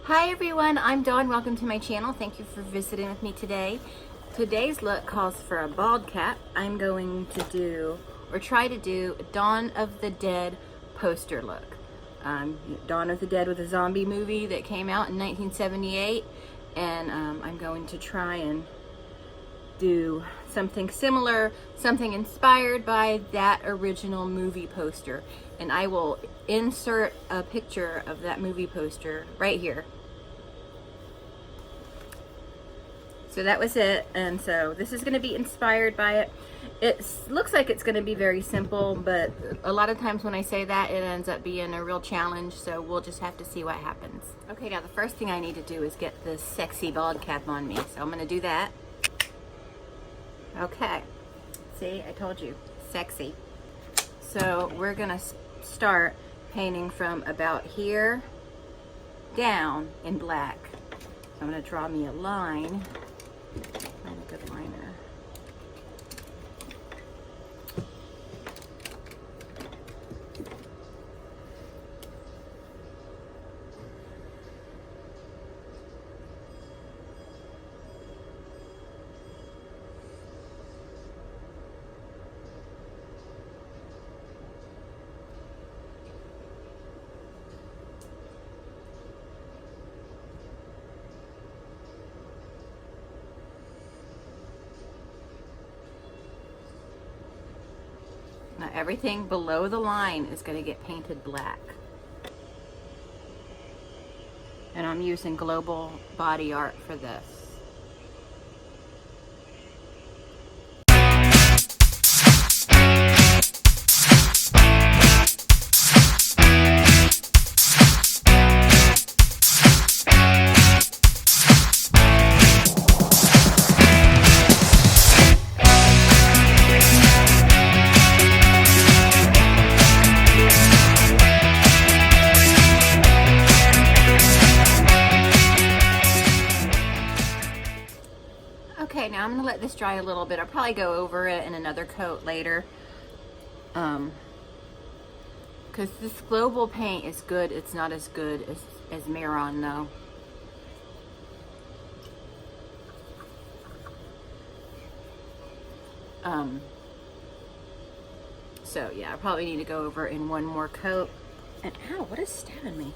Hi everyone, I'm Dawn. Welcome to my channel. Thank you for visiting with me today. Today's look calls for a bald cap. I'm going to do, or try to do, Dawn of the Dead poster look. Dawn of the Dead was a zombie movie that came out in 1978, and I'm going to try and do something similar, something inspired by that original movie poster. And I will insert a picture of that movie poster right here. So that was it, and so this is going to be inspired by it. It looks like it's going to be very simple, but a lot of times when I say that, it ends up being a real challenge, so we'll just have to see what happens. Okay, now the first thing I need to do is get this sexy bald cap on me, so I'm going to do that. Okay, see, I told you, sexy. So we're going to start painting from about here down in black. So I'm going to draw me a line. Find a good liner. Now everything below the line is going to get painted black. And I'm using Global Body Art for this. Okay, now I'm going to let this dry a little bit. I'll probably go over it in another coat later. Because this global paint is good. It's not as good as Mehron though. So yeah, I probably need to go over it in one more coat. And ow, what is stabbing me?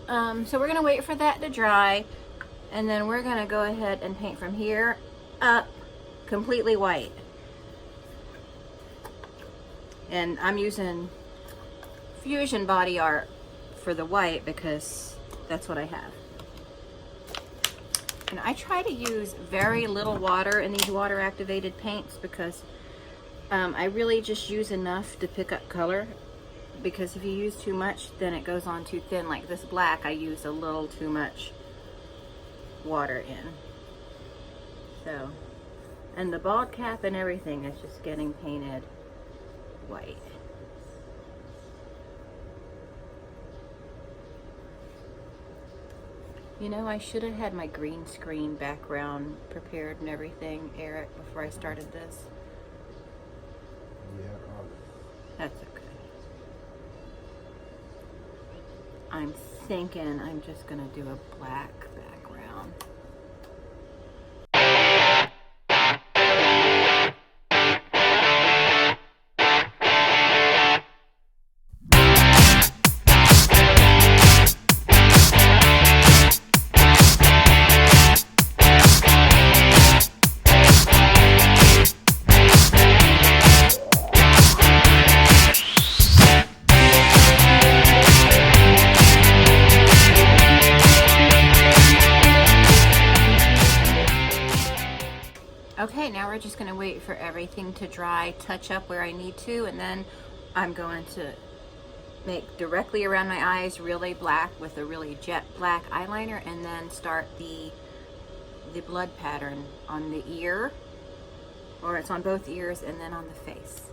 Ow. So we're going to wait for that to dry. And then we're going to go ahead and paint from here up completely white. And I'm using Fusion Body Art for the white because that's what I have. And I try to use very little water in these water activated paints because I really just use enough to pick up color. Because if you use too much, then it goes on too thin. Like this black, I used a little too much water in. So, and the bald cap and everything is just getting painted white. You know, I should have had my green screen background prepared and everything, Eric, before I started this. Yeah, that's okay. I'm thinking I'm just gonna do a black background. Okay, now we're just going to wait for everything to dry, touch up where I need to, and then I'm going to make directly around my eyes really black with a really jet black eyeliner, and then start the blood pattern on the ear, or it's on both ears, and then on the face.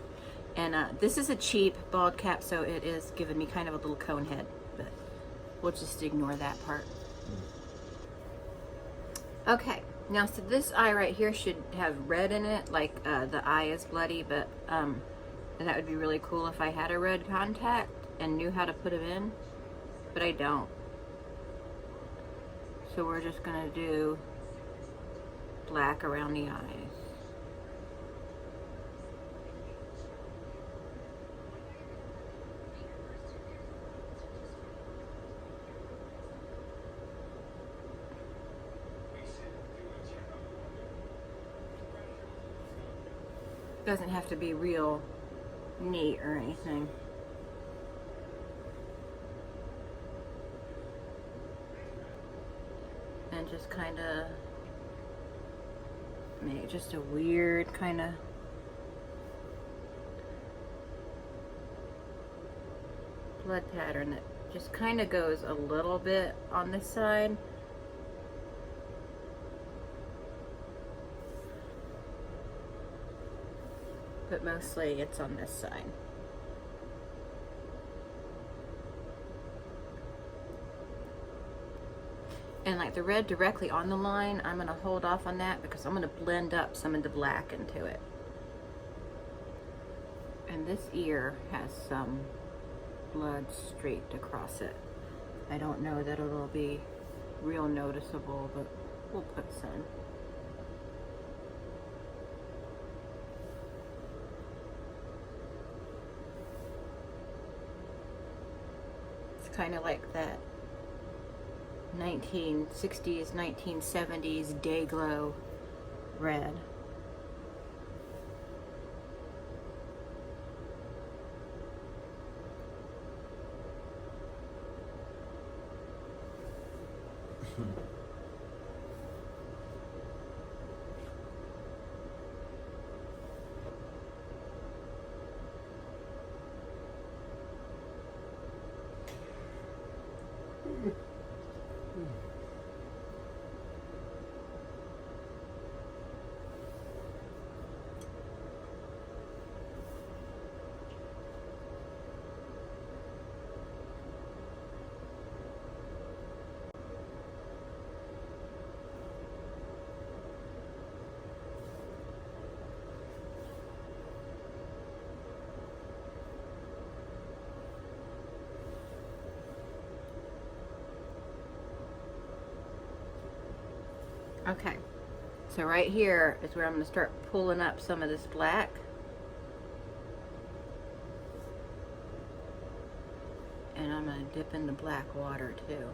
And this is a cheap bald cap, so it is giving me kind of a little cone head, but we'll just ignore that part. Okay. Now, so this eye right here should have red in it, like the eye is bloody, but that would be really cool if I had a red contact and knew how to put them in. but I don't. So we're just gonna do black around the eyes. Doesn't have to be real neat or anything. And just kind of make just a weird kind of blood pattern that just kind of goes a little bit on this side. But mostly it's on this side. And like the red directly on the line, I'm gonna hold off on that because I'm gonna blend up some of the black into it. And this ear has some blood streaked across it. I don't know that it'll be real noticeable, but we'll put some. Kind of like that 1960s, 1970s day glow red. Okay, so right here is where I'm going to start pulling up some of this black. And I'm going to dip in the black water too.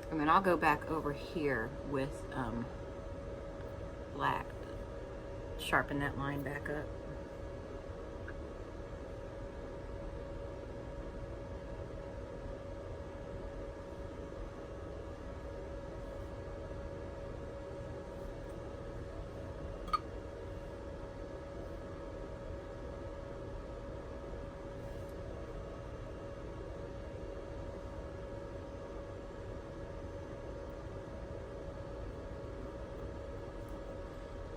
And then I'll go back over here with black, sharpen that line back up.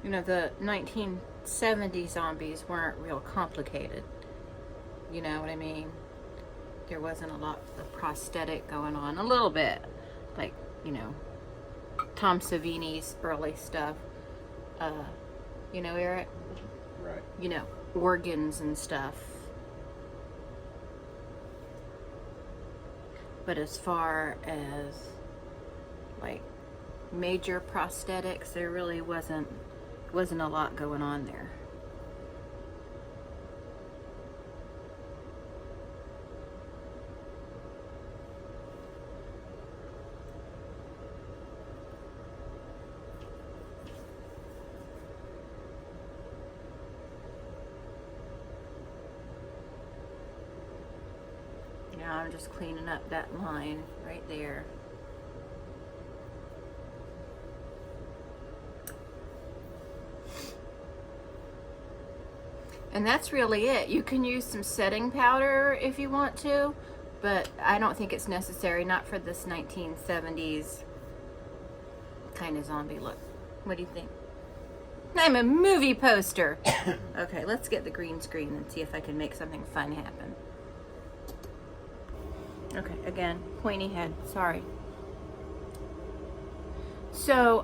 You know, the 1970 zombies weren't real complicated. You know what I mean? There wasn't a lot of prosthetic going on. A little bit. Like, you know, Tom Savini's early stuff. You know, Eric? Right. You know, organs and stuff. But as far as, like, major prosthetics, there really wasn't a lot going on there. Now I'm just cleaning up that line right there. And that's really it. You can use some setting powder if you want to, but I don't think it's necessary, not for this 1970s kind of zombie look. What do you think? I'm a movie poster. Okay, let's get the green screen and see if I can make something fun happen. Okay, again, pointy head, sorry. So,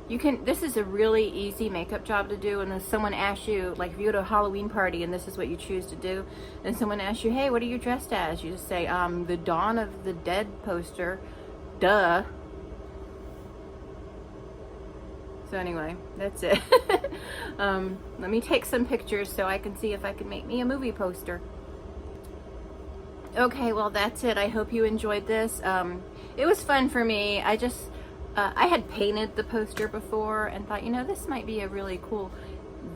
this is a really easy makeup job to do. And if someone asks you, like if you go to a Halloween party and this is what you choose to do, and someone asks you, hey, what are you dressed as? You just say, the Dawn of the Dead poster, duh. So anyway, that's it. Let me take some pictures so I can see if I can make me a movie poster. Okay, well that's it. I hope you enjoyed this. It was fun for me. I had painted the poster before and thought, this might be a really cool,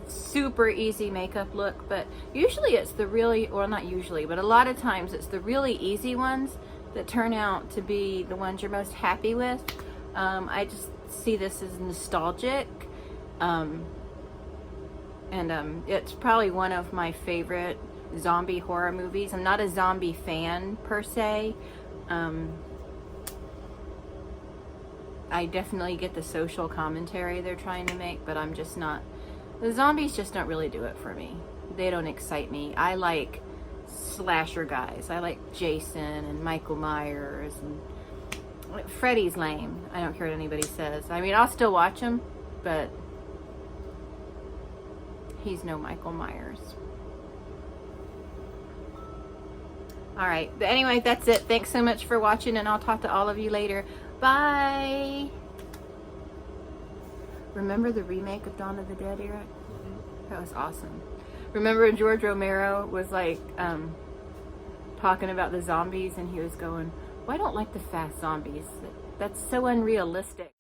super easy makeup look. But usually it's the really, or not usually, but a lot of times it's the really easy ones that turn out to be the ones you're most happy with. I just see this as nostalgic. It's probably one of my favorite zombie horror movies. I'm not a zombie fan per se. I definitely get the social commentary they're trying to make, but I'm just not. The zombies just don't really do it for me. They don't excite me. I like slasher guys. I like Jason and Michael Myers, and Freddy's lame. I don't care what anybody says. I mean, I'll still watch him, but he's no Michael Myers. Alright, but anyway, that's it. Thanks so much for watching, and I'll talk to all of you later. Bye! Remember the remake of Dawn of the Dead, Eric? That was awesome. Remember George Romero was like, talking about the zombies, and he was going, well, I don't like the fast zombies. That's so unrealistic.